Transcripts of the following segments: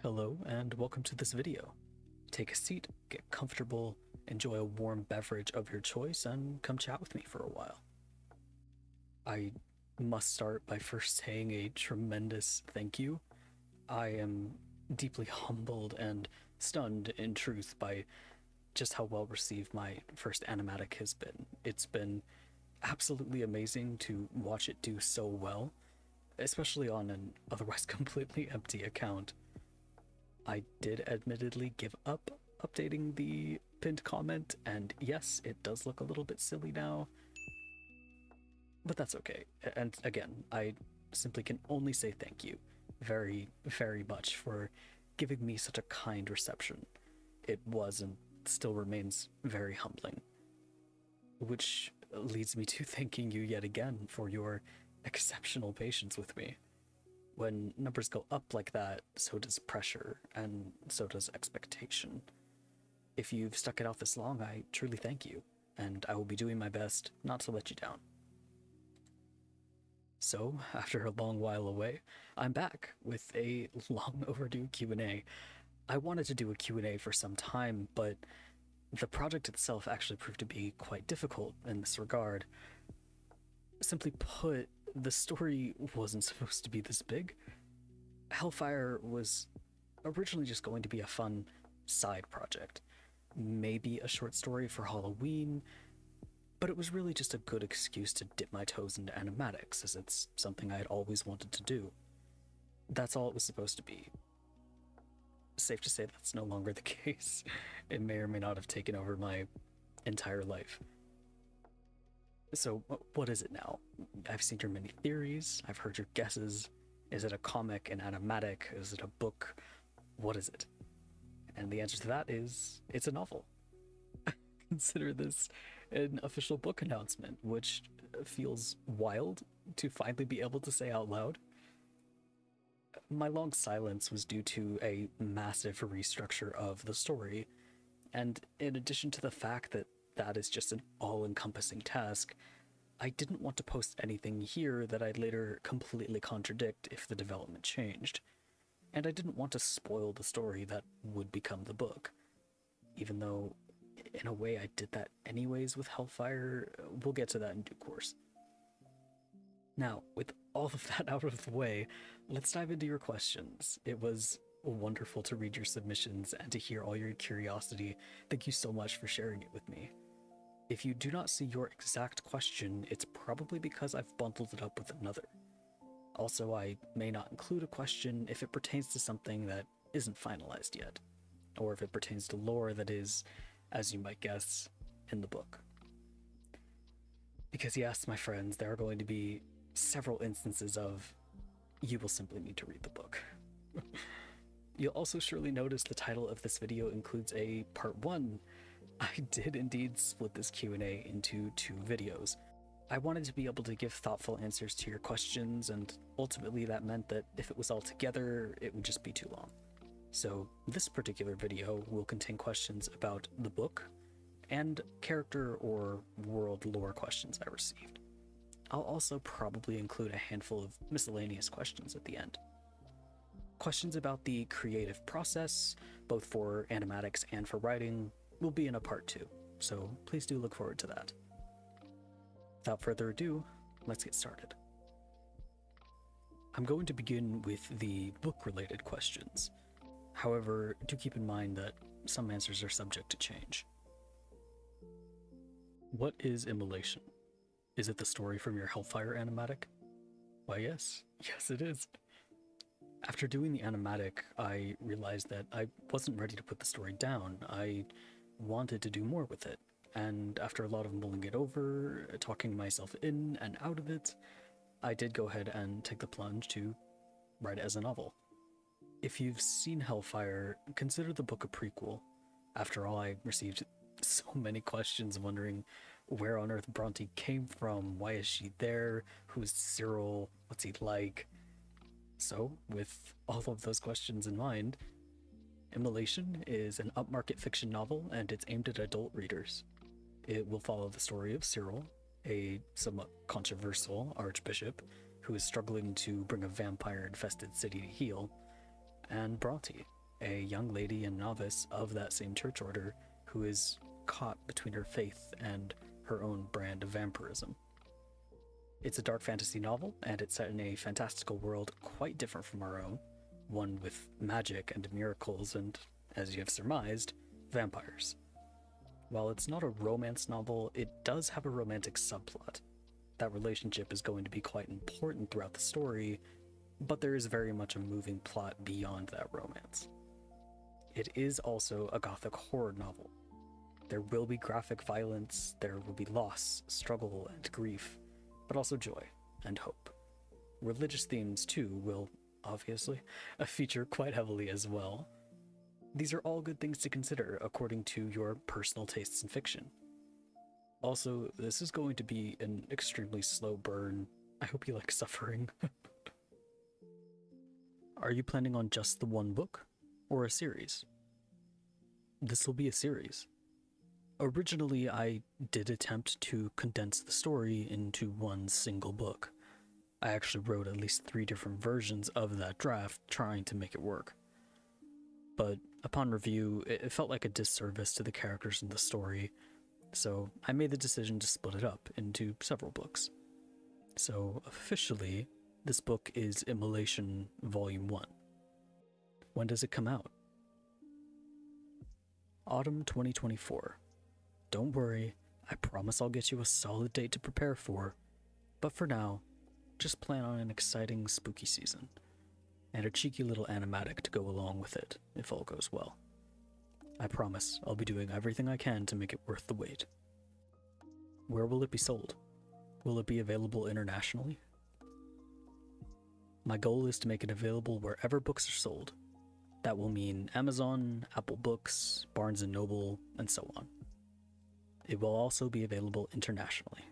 Hello and welcome to this video. Take a seat, get comfortable, enjoy a warm beverage of your choice, and come chat with me for a while. I must start by first saying a tremendous thank you. I am deeply humbled and stunned in truth by just how well received my first animatic has been. It's been absolutely amazing to watch it do so well, especially on an otherwise completely empty account. I did admittedly give up updating the pinned comment, and yes, it does look a little bit silly now, but that's okay. And again, I simply can only say thank you very, very much for giving me such a kind reception. It was and still remains very humbling, which leads me to thanking you yet again for your exceptional patience with me. When numbers go up like that, so does pressure, and so does expectation. If you've stuck it out this long, I truly thank you, and I will be doing my best not to let you down. So, after a long while away, I'm back with a long overdue Q&A. I wanted to do a Q&A for some time, but the project itself actually proved to be quite difficult in this regard. Simply put, the story wasn't supposed to be this big. Hellfire was originally just going to be a fun side project, maybe a short story for Halloween, but it was really just a good excuse to dip my toes into animatics, as it's something I had always wanted to do. That's all it was supposed to be. Safe to say that's no longer the case. It may or may not have taken over my entire life. So, what is it now? I've seen your many theories, I've heard your guesses. Is it a comic, an animatic? Is it a book? What is it? And the answer to that is, it's a novel. Consider this an official book announcement, which feels wild to finally be able to say out loud. My long silence was due to a massive restructure of the story, and in addition to the fact that that is just an all-encompassing task, I didn't want to post anything here that I'd later completely contradict if the development changed, and I didn't want to spoil the story that would become the book. Even though, in a way, I did that anyways with Hellfire. We'll get to that in due course. Now, with all of that out of the way, let's dive into your questions. It was wonderful to read your submissions and to hear all your curiosity. Thank you so much for sharing it with me. If you do not see your exact question, it's probably because I've bundled it up with another. Also, I may not include a question if it pertains to something that isn't finalized yet, or if it pertains to lore that is, as you might guess, in the book. Because yes, my friends, there are going to be several instances of you will simply need to read the book. You'll also surely notice the title of this video includes a part 1. I did indeed split this Q&A into 2 videos. I wanted to be able to give thoughtful answers to your questions, and ultimately that meant that if it was all together, it would just be too long. So this particular video will contain questions about the book and character or world lore questions I received. I'll also probably include a handful of miscellaneous questions at the end. Questions about the creative process, both for animatics and for writing, will be in a part 2, so please do look forward to that. Without further ado, let's get started. I'm going to begin with the book-related questions. However, do keep in mind that some answers are subject to change. What is Immolation? Is it the story from your Hellfire animatic? Why yes. Yes it is. After doing the animatic, I realized that I wasn't ready to put the story down. I wanted to do more with it, and after a lot of mulling it over, talking myself in and out of it, I did go ahead and take the plunge to write it as a novel. If you've seen Hellfire, consider the book a prequel. After all, I received so many questions wondering where on earth Brontë came from, why is she there, who's Cyril, what's he like? So, with all of those questions in mind, Immolation is an upmarket fiction novel, and it's aimed at adult readers. It will follow the story of Cyril, a somewhat controversial Archbishop who is struggling to bring a vampire-infested city to heal, and Brontë, a young lady and novice of that same church order who is caught between her faith and her own brand of vampirism. It's a dark fantasy novel, and it's set in a fantastical world quite different from our own, one with magic and miracles and, as you have surmised, vampires. While it's not a romance novel, it does have a romantic subplot. That relationship is going to be quite important throughout the story, but there is very much a moving plot beyond that romance. It is also a gothic horror novel. There will be graphic violence, there will be loss, struggle, and grief, but also joy and hope. Religious themes, too, will, obviously, feature quite heavily as well. These are all good things to consider according to your personal tastes in fiction. Also, this is going to be an extremely slow burn. I hope you like suffering. Are you planning on just the one book, or a series? This will be a series. Originally, I did attempt to condense the story into one single book. I actually wrote at least 3 different versions of that draft trying to make it work. But upon review, it felt like a disservice to the characters in the story, so I made the decision to split it up into several books. So officially, this book is Immolation Volume 1. When does it come out? Autumn 2024. Don't worry, I promise I'll get you a solid date to prepare for, but for now, just plan on an exciting spooky season, and a cheeky little animatic to go along with it, if all goes well. I promise I'll be doing everything I can to make it worth the wait. Where will it be sold? Will it be available internationally? My goal is to make it available wherever books are sold. That will mean Amazon, Apple Books, Barnes & Noble, and so on. It will also be available internationally.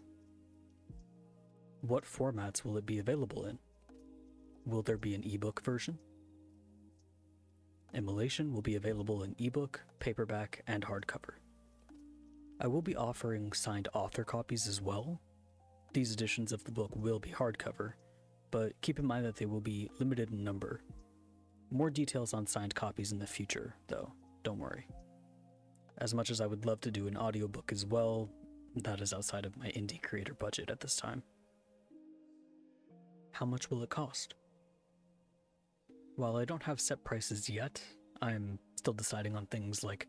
What formats will it be available in? Will there be an ebook version? Immolation will be available in ebook, paperback, and hardcover. I will be offering signed author copies as well. These editions of the book will be hardcover, but keep in mind that they will be limited in number. More details on signed copies in the future, though, don't worry. As much as I would love to do an audiobook as well, that is outside of my indie creator budget at this time. How much will it cost? While I don't have set prices yet, I'm still deciding on things like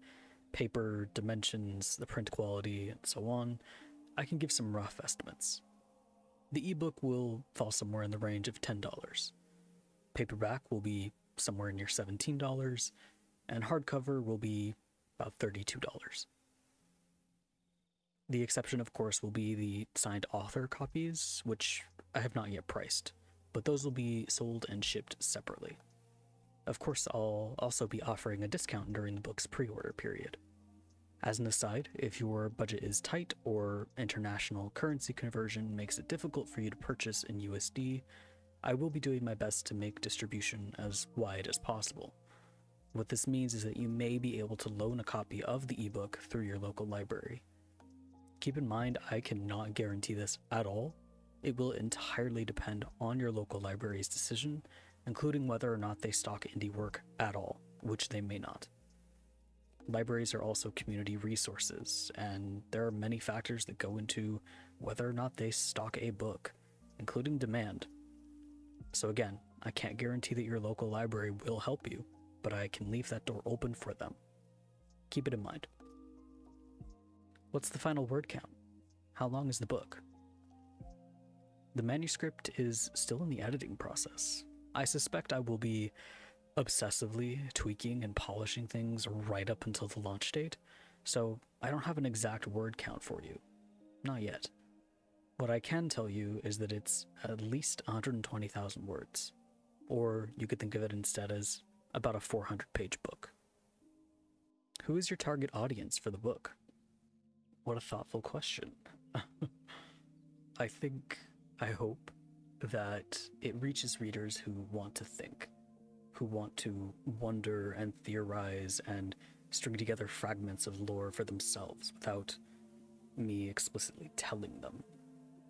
paper, dimensions, the print quality, and so on. I can give some rough estimates. The ebook will fall somewhere in the range of $10. Paperback will be somewhere near $17, and hardcover will be about $32. The exception, of course, will be the signed author copies, which I have not yet priced, but those will be sold and shipped separately. Of course, I'll also be offering a discount during the book's pre-order period. As an aside, if your budget is tight or international currency conversion makes it difficult for you to purchase in USD, I will be doing my best to make distribution as wide as possible. What this means is that you may be able to loan a copy of the ebook through your local library. Keep in mind, I cannot guarantee this at all. It will entirely depend on your local library's decision, including whether or not they stock indie work at all, which they may not. Libraries are also community resources, and there are many factors that go into whether or not they stock a book, including demand. So again, I can't guarantee that your local library will help you, but I can leave that door open for them. Keep it in mind. What's the final word count? How long is the book? The manuscript is still in the editing process. I suspect I will be obsessively tweaking and polishing things right up until the launch date, so I don't have an exact word count for you. Not yet. What I can tell you is that it's at least 120,000 words, or you could think of it instead as about a 400-page book. Who is your target audience for the book? What a thoughtful question. I hope that it reaches readers who want to think, who want to wonder and theorize and string together fragments of lore for themselves without me explicitly telling them.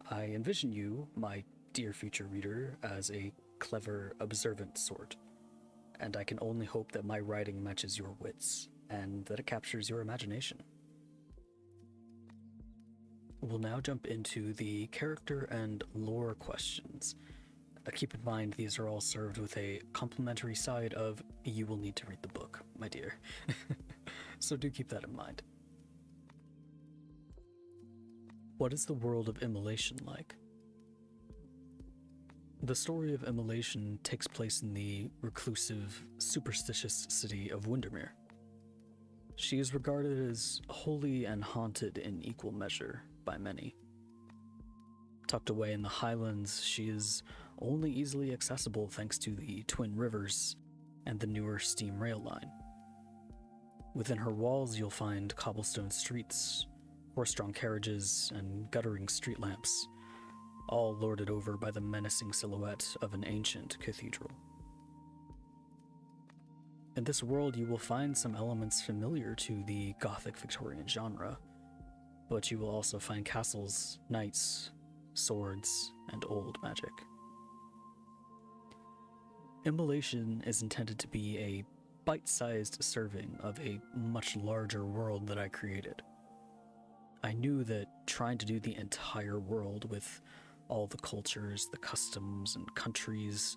I envision you, my dear future reader, as a clever, observant sort, and I can only hope that my writing matches your wits, and that it captures your imagination. We'll now jump into the character and lore questions. Keep in mind, these are all served with a complimentary side of, you will need to read the book, my dear. So do keep that in mind. What is the world of Immolation like? The story of Immolation takes place in the reclusive, superstitious city of Windermere. She is regarded as holy and haunted in equal measure by many. Tucked away in the highlands, she is only easily accessible thanks to the twin rivers and the newer steam rail line. Within her walls, you'll find cobblestone streets, horse-drawn carriages, and guttering street lamps, all lorded over by the menacing silhouette of an ancient cathedral. In this world, you will find some elements familiar to the Gothic Victorian genre, but you will also find castles, knights, swords, and old magic. Immolation is intended to be a bite-sized serving of a much larger world that I created. I knew that trying to do the entire world with all the cultures, the customs, and countries,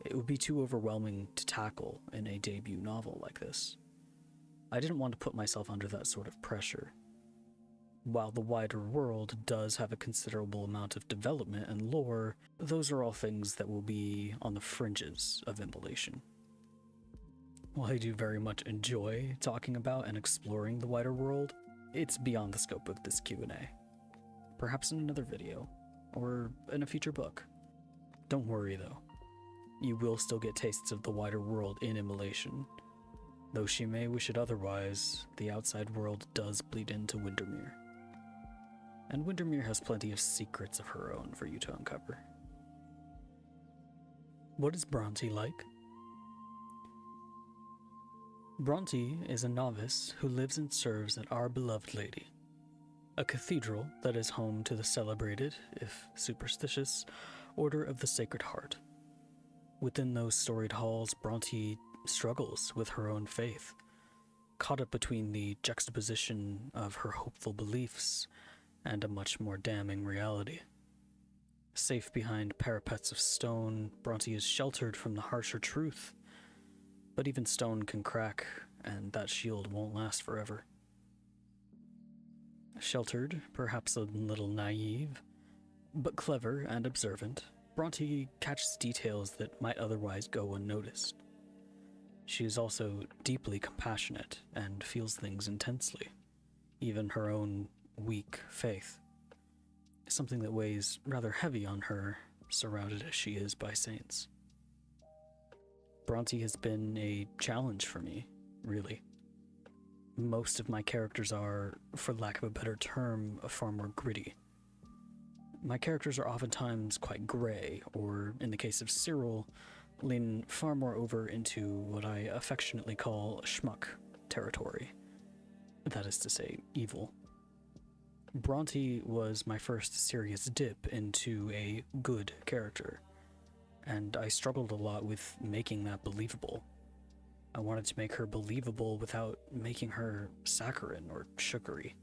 it would be too overwhelming to tackle in a debut novel like this. I didn't want to put myself under that sort of pressure. While the wider world does have a considerable amount of development and lore, those are all things that will be on the fringes of Immolation. While I do very much enjoy talking about and exploring the wider world, it's beyond the scope of this Q&A. Perhaps in another video, or in a future book. Don't worry though. You will still get tastes of the wider world in Immolation. Though she may wish it otherwise, the outside world does bleed into Windermere. And Windermere has plenty of secrets of her own for you to uncover. What is Brontë like? Brontë is a novice who lives and serves at Our Beloved Lady, a cathedral that is home to the celebrated, if superstitious, Order of the Sacred Heart. Within those storied halls, Brontë struggles with her own faith, caught up between the juxtaposition of her hopeful beliefs and a much more damning reality. Safe behind parapets of stone, Brontë is sheltered from the harsher truth. But even stone can crack, and that shield won't last forever. Sheltered, perhaps a little naive, but clever and observant, Brontë catches details that might otherwise go unnoticed. She is also deeply compassionate and feels things intensely, even her own weak faith, something that weighs rather heavy on her, surrounded as she is by saints. Brontë has been a challenge for me, really. Most of my characters are, for lack of a better term, far more gritty. My characters are oftentimes quite gray, or in the case of Cyril, lean far more over into what I affectionately call schmuck territory. That is to say, evil. Brontë was my first serious dip into a good character, and I struggled a lot with making that believable. I wanted to make her believable without making her saccharine or sugary.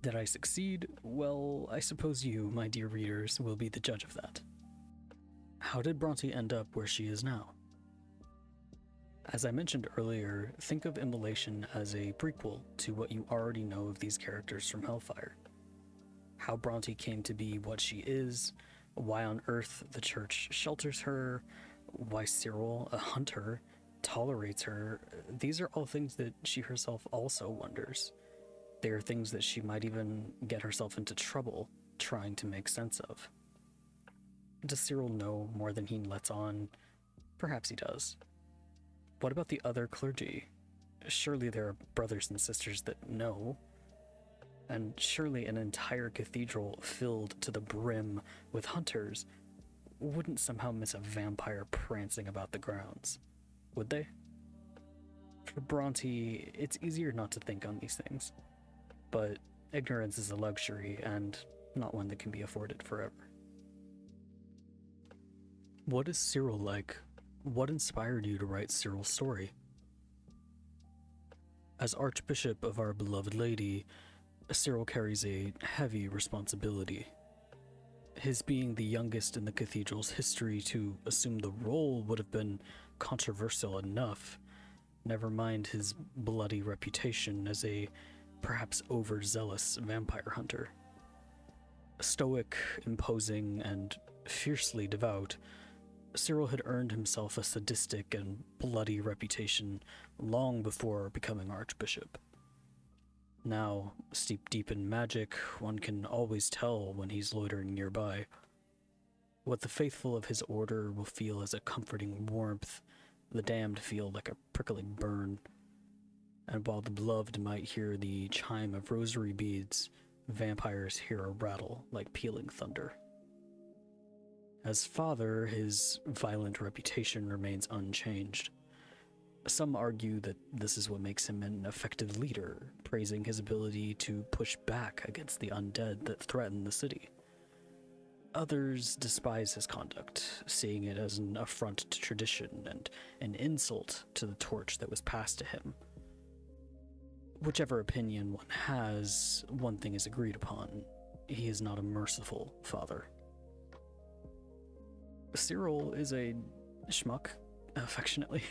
Did I succeed? Well, I suppose you, my dear readers, will be the judge of that. How did Brontë end up where she is now? As I mentioned earlier, think of Immolation as a prequel to what you already know of these characters from Hellfire. How Brontë came to be what she is, why on earth the church shelters her, why Cyril, a hunter, tolerates her. These are all things that she herself also wonders. They are things that she might even get herself into trouble trying to make sense of. Does Cyril know more than he lets on? Perhaps he does. What about the other clergy? Surely there are brothers and sisters that know. And surely an entire cathedral filled to the brim with hunters wouldn't somehow miss a vampire prancing about the grounds, would they? For Brontë, it's easier not to think on these things, but ignorance is a luxury and not one that can be afforded forever. What is Cyril like? What inspired you to write Cyril's story? As Archbishop of Our Beloved Lady, Cyril carries a heavy responsibility. His being the youngest in the cathedral's history to assume the role would have been controversial enough, never mind his bloody reputation as a perhaps overzealous vampire hunter. Stoic, imposing, and fiercely devout, Cyril had earned himself a sadistic and bloody reputation long before becoming Archbishop. Now, steeped deep in magic, one can always tell when he's loitering nearby. What the faithful of his order will feel as a comforting warmth, the damned feel like a prickling burn. And while the beloved might hear the chime of rosary beads, vampires hear a rattle like pealing thunder. As father, his violent reputation remains unchanged. Some argue that this is what makes him an effective leader, praising his ability to push back against the undead that threaten the city. Others despise his conduct, seeing it as an affront to tradition and an insult to the torch that was passed to him. Whichever opinion one has, one thing is agreed upon: he is not a merciful father. Cyril is a schmuck, affectionately.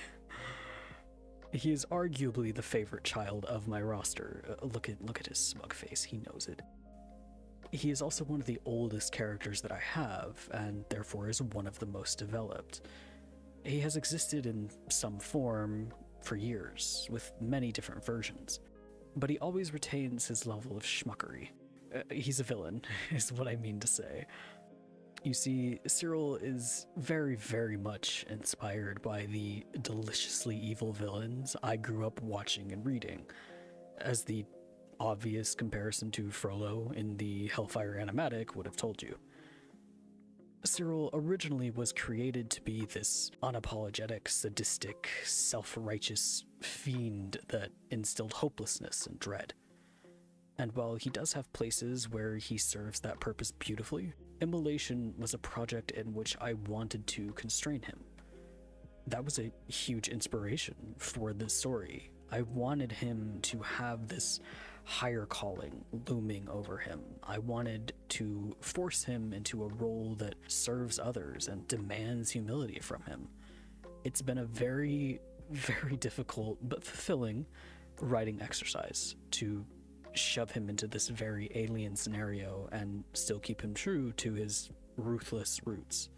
He is arguably the favorite child of my roster. Look at his smug face, he knows it. He is also one of the oldest characters that I have, and therefore is one of the most developed. He has existed in some form for years, with many different versions, but he always retains his level of schmuckery. He's a villain, is what I mean to say. You see, Cyril is very, very much inspired by the deliciously evil villains I grew up watching and reading, as the obvious comparison to Frollo in the Hellfire animatic would have told you. Cyril originally was created to be this unapologetic, sadistic, self-righteous fiend that instilled hopelessness and dread. And while he does have places where he serves that purpose beautifully, Immolation was a project in which I wanted to constrain him. That was a huge inspiration for this story. I wanted him to have this higher calling looming over him. I wanted to force him into a role that serves others and demands humility from him. It's been a very, very difficult but fulfilling writing exercise to shove him into this very alien scenario and still keep him true to his ruthless roots.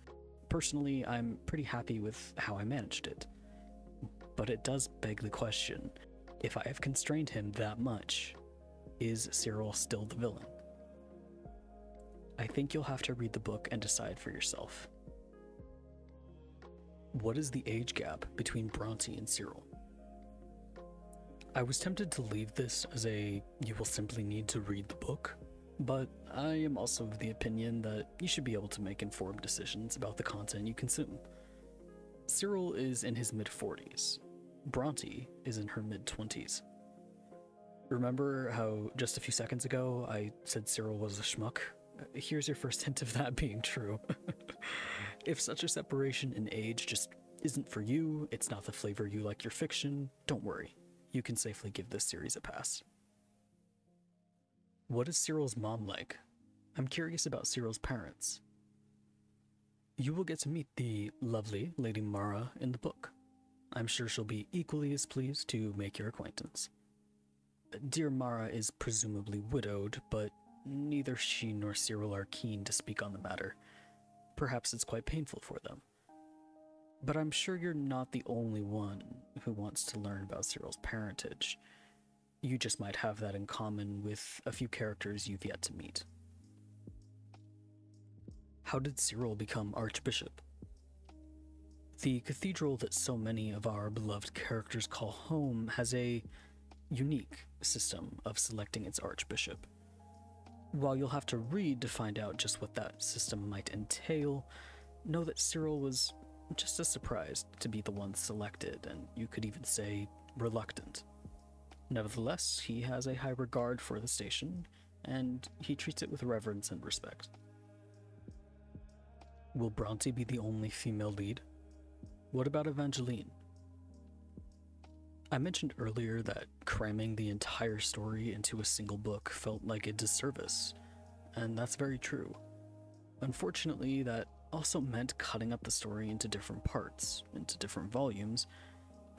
Personally, I'm pretty happy with how I managed it. But it does beg the question, if I have constrained him that much, is Cyril still the villain? I think you'll have to read the book and decide for yourself. What is the age gap between Brontë and Cyril? I was tempted to leave this as a "you will simply need to read the book," but I am also of the opinion that you should be able to make informed decisions about the content you consume. Cyril is in his mid-40s. Brontë is in her mid-20s. Remember how just a few seconds ago I said Cyril was a schmuck? Here's your first hint of that being true. If such a separation in age just isn't for you, it's not the flavor you like your fiction, don't worry. You can safely give this series a pass. What is Cyril's mom like? I'm curious about Cyril's parents. You will get to meet the lovely Lady Mara in the book. I'm sure she'll be equally as pleased to make your acquaintance. Dear Mara is presumably widowed, but neither she nor Cyril are keen to speak on the matter. Perhaps it's quite painful for them. But I'm sure you're not the only one who wants to learn about Cyril's parentage. You just might have that in common with a few characters you've yet to meet. How did Cyril become Archbishop? The cathedral that so many of our beloved characters call home has a unique system of selecting its Archbishop. While you'll have to read to find out just what that system might entail, know that Cyril was just as surprised to be the one selected, and you could even say reluctant. Nevertheless, he has a high regard for the station, and he treats it with reverence and respect. Will Brontë be the only female lead? What about Evangeline? I mentioned earlier that cramming the entire story into a single book felt like a disservice, and that's very true. Unfortunately, that also meant cutting up the story into different parts, into different volumes,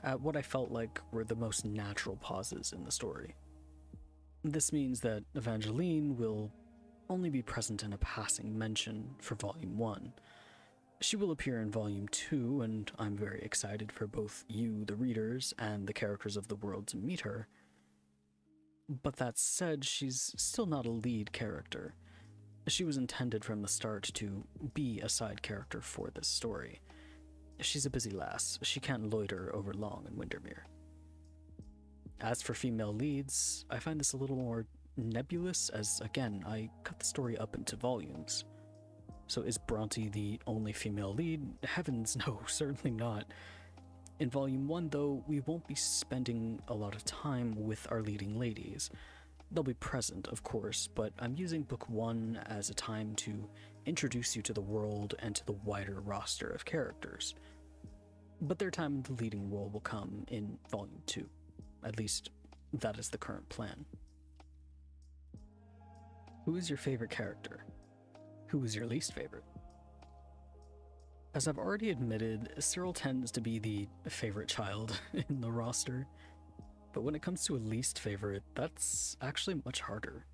at what I felt like were the most natural pauses in the story. This means that Evangeline will only be present in a passing mention for Volume 1. She will appear in Volume 2, and I'm very excited for both you, the readers, and the characters of the world to meet her. But that said, she's still not a lead character. She was intended from the start to be a side character for this story. She's a busy lass. She can't loiter over long in Windermere. As for female leads, I find this a little more nebulous as, again, I cut the story up into volumes. So is Brontë the only female lead? Heavens no, certainly not. In Volume 1, though, we won't be spending a lot of time with our leading ladies. They'll be present, of course, but I'm using Book 1 as a time to introduce you to the world and to the wider roster of characters. But their time in the leading role will come in Volume 2. At least, that is the current plan. Who is your favorite character? Who is your least favorite? As I've already admitted, Cyril tends to be the favorite child in the roster, but when it comes to a least favorite, that's actually much harder.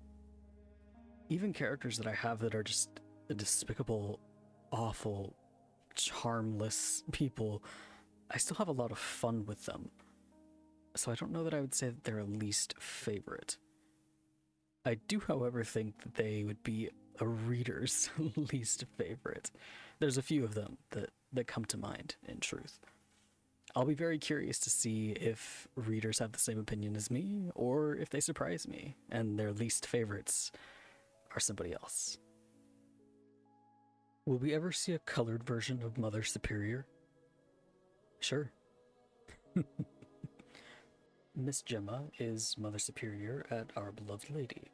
Even characters that I have that are just despicable, awful, charmless people, I still have a lot of fun with them. So I don't know that I would say that they're a least favorite. I do, however, think that they would be a reader's least favorite. There's a few of them that come to mind, in truth. I'll be very curious to see if readers have the same opinion as me, or if they surprise me, and their least favorites are somebody else. Will we ever see a colored version of Mother Superior? Sure. Miss Gemma is Mother Superior at Our Beloved Lady.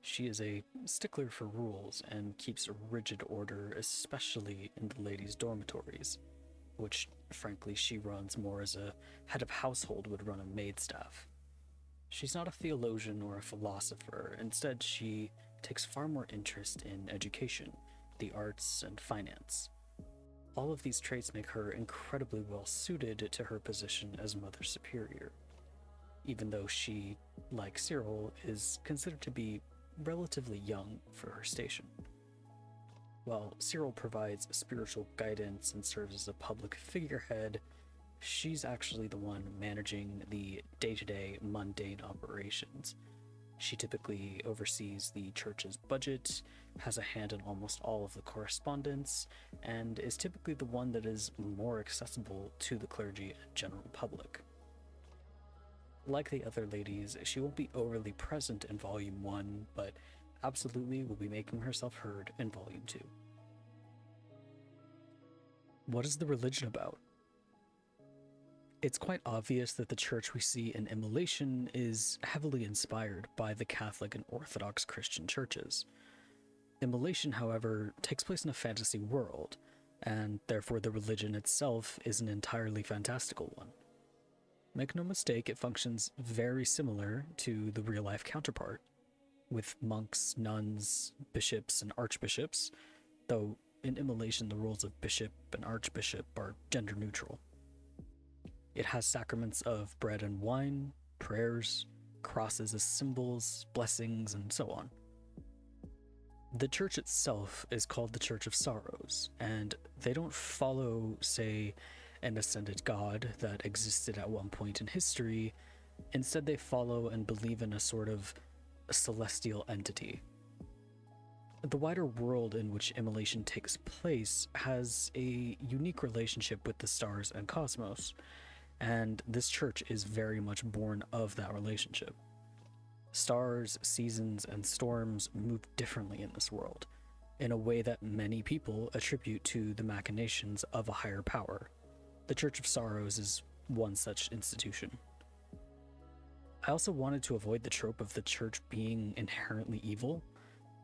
She is a stickler for rules and keeps a rigid order, especially in the ladies' dormitories, which, frankly, she runs more as a head of household would run a maid staff. She's not a theologian or a philosopher. Instead, she takes far more interest in education, the arts, and finance. All of these traits make her incredibly well suited to her position as Mother Superior, even though she, like Cyril, is considered to be relatively young for her station. While Cyril provides spiritual guidance and serves as a public figurehead, she's actually the one managing the day-to-day mundane operations. She typically oversees the church's budget, has a hand in almost all of the correspondence, and is typically the one that is more accessible to the clergy and general public. Like the other ladies, she won't be overly present in Volume 1, but absolutely will be making herself heard in Volume 2. What is the religion about? It's quite obvious that the church we see in Immolation is heavily inspired by the Catholic and Orthodox Christian churches. Immolation, however, takes place in a fantasy world, and therefore the religion itself is an entirely fantastical one. Make no mistake, it functions very similar to the real-life counterpart, with monks, nuns, bishops, and archbishops, though in Immolation the roles of bishop and archbishop are gender-neutral. It has sacraments of bread and wine, prayers, crosses as symbols, blessings, and so on. The church itself is called the Church of Sorrows, and they don't follow, say, an ascended god that existed at one point in history. Instead, they follow and believe in a sort of celestial entity. The wider world in which Immolation takes place has a unique relationship with the stars and cosmos, and this church is very much born of that relationship. Stars, seasons, and storms move differently in this world, in a way that many people attribute to the machinations of a higher power. The Church of Sorrows is one such institution. I also wanted to avoid the trope of the church being inherently evil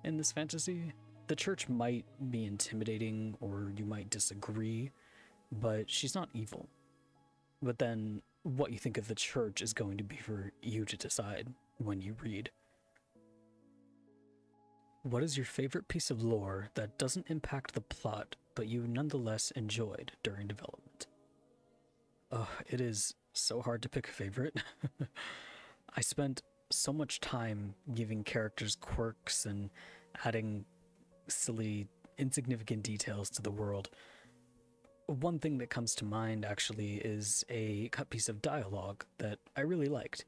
in this fantasy. The church might be intimidating, or you might disagree, but she's not evil. But then, what you think of the church is going to be for you to decide when you read. What is your favorite piece of lore that doesn't impact the plot, but you nonetheless enjoyed during development? Oh, it is so hard to pick a favorite. I spent so much time giving characters quirks and adding silly, insignificant details to the world. One thing that comes to mind, actually, is a cut piece of dialogue that I really liked.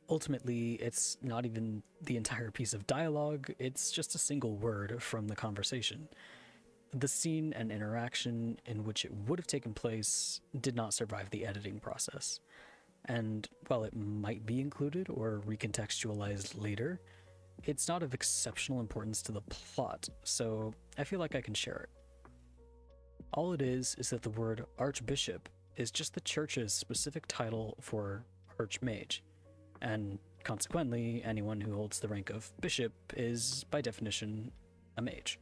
Ultimately, it's not even the entire piece of dialogue, it's just a single word from the conversation. The scene and interaction in which it would have taken place did not survive the editing process. And while it might be included or recontextualized later, it's not of exceptional importance to the plot, so I feel like I can share it. All it is that the word Archbishop is just the church's specific title for Archmage, and consequently, anyone who holds the rank of bishop is, by definition, a mage.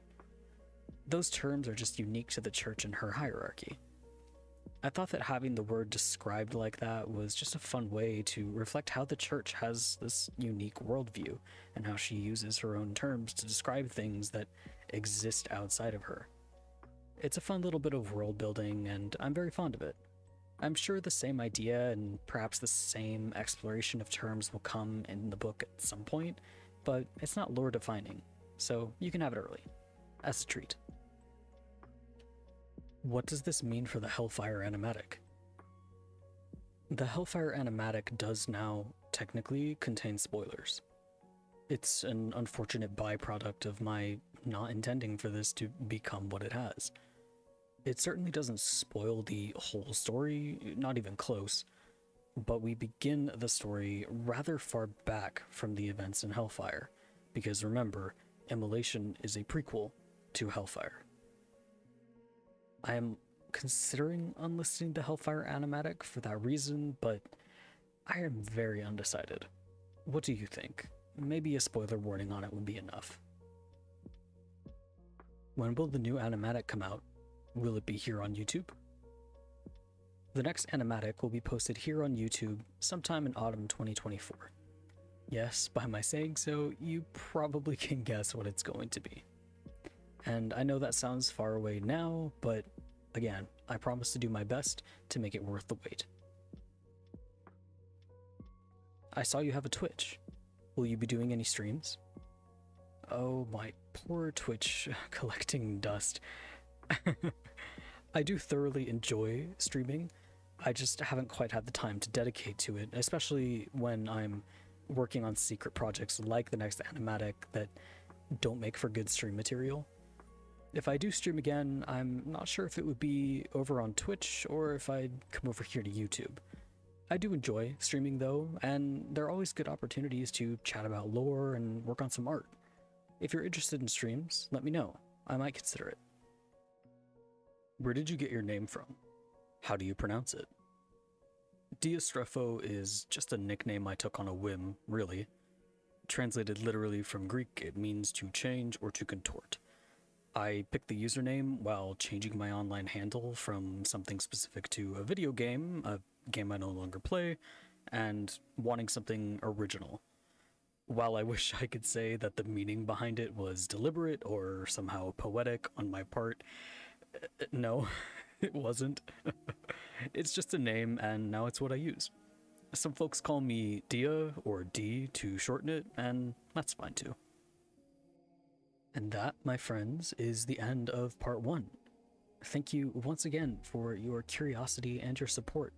Those terms are just unique to the church and her hierarchy. I thought that having the word described like that was just a fun way to reflect how the church has this unique worldview and how she uses her own terms to describe things that exist outside of her. It's a fun little bit of world building, and I'm very fond of it. I'm sure the same idea and perhaps the same exploration of terms will come in the book at some point, but it's not lore defining, so you can have it early, as a treat. What does this mean for the Hellfire animatic? The Hellfire animatic does now technically contain spoilers. It's an unfortunate byproduct of my not intending for this to become what it has. It certainly doesn't spoil the whole story, not even close, but we begin the story rather far back from the events in Hellfire, because remember, Immolation is a prequel to Hellfire. I am considering unlisting the Hellfire animatic for that reason, but I am very undecided. What do you think? Maybe a spoiler warning on it would be enough. When will the new animatic come out? Will it be here on YouTube? The next animatic will be posted here on YouTube sometime in autumn 2024. Yes, by my saying so, you probably can guess what it's going to be. And I know that sounds far away now, but again, I promise to do my best to make it worth the wait. I saw you have a Twitch. Will you be doing any streams? Oh, my poor Twitch collecting dust. I do thoroughly enjoy streaming. I just haven't quite had the time to dedicate to it, especially when I'm working on secret projects like the next animatic that don't make for good stream material. If I do stream again, I'm not sure if it would be over on Twitch or if I'd come over here to YouTube. I do enjoy streaming though, and there are always good opportunities to chat about lore and work on some art. If you're interested in streams, let me know. I might consider it. Where did you get your name from? How do you pronounce it? Diastrepho is just a nickname I took on a whim, really. Translated literally from Greek, it means to change or to contort. I picked the username while changing my online handle from something specific to a video game, a game I no longer play, and wanting something original. While I wish I could say that the meaning behind it was deliberate or somehow poetic on my part, no, it wasn't. It's just a name, and now it's what I use. Some folks call me Dia, or D to shorten it, and that's fine too. And that, my friends, is the end of part 1. Thank you once again for your curiosity and your support.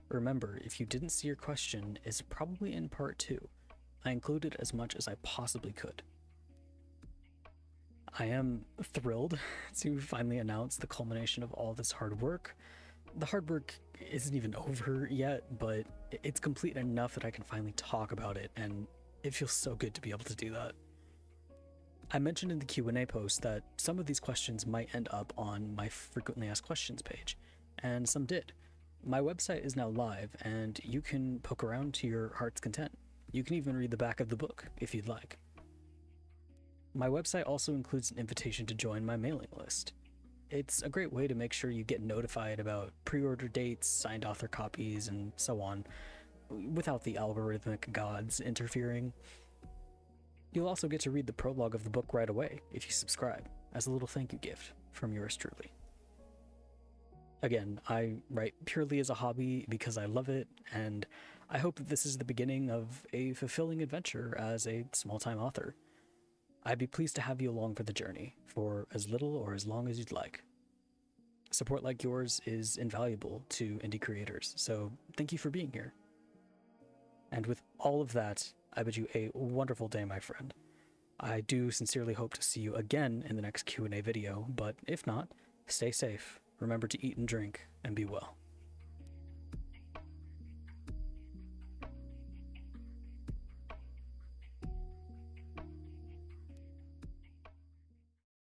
Remember, if you didn't see your question, it's probably in part 2. I included as much as I possibly could. I am thrilled to finally announce the culmination of all this hard work. The hard work isn't even over yet, but it's complete enough that I can finally talk about it, and it feels so good to be able to do that. I mentioned in the Q&A post that some of these questions might end up on my frequently asked questions page, and some did. My website is now live, and you can poke around to your heart's content. You can even read the back of the book if you'd like. My website also includes an invitation to join my mailing list. It's a great way to make sure you get notified about pre-order dates, signed author copies, and so on, without the algorithmic gods interfering. You'll also get to read the prologue of the book right away if you subscribe, as a little thank you gift from yours truly. Again, I write purely as a hobby because I love it, and I hope that this is the beginning of a fulfilling adventure as a small-time author. I'd be pleased to have you along for the journey, for as little or as long as you'd like. Support like yours is invaluable to indie creators, so thank you for being here. And with all of that, I bid you a wonderful day, my friend. I do sincerely hope to see you again in the next Q&A video, but if not, stay safe, remember to eat and drink, and be well.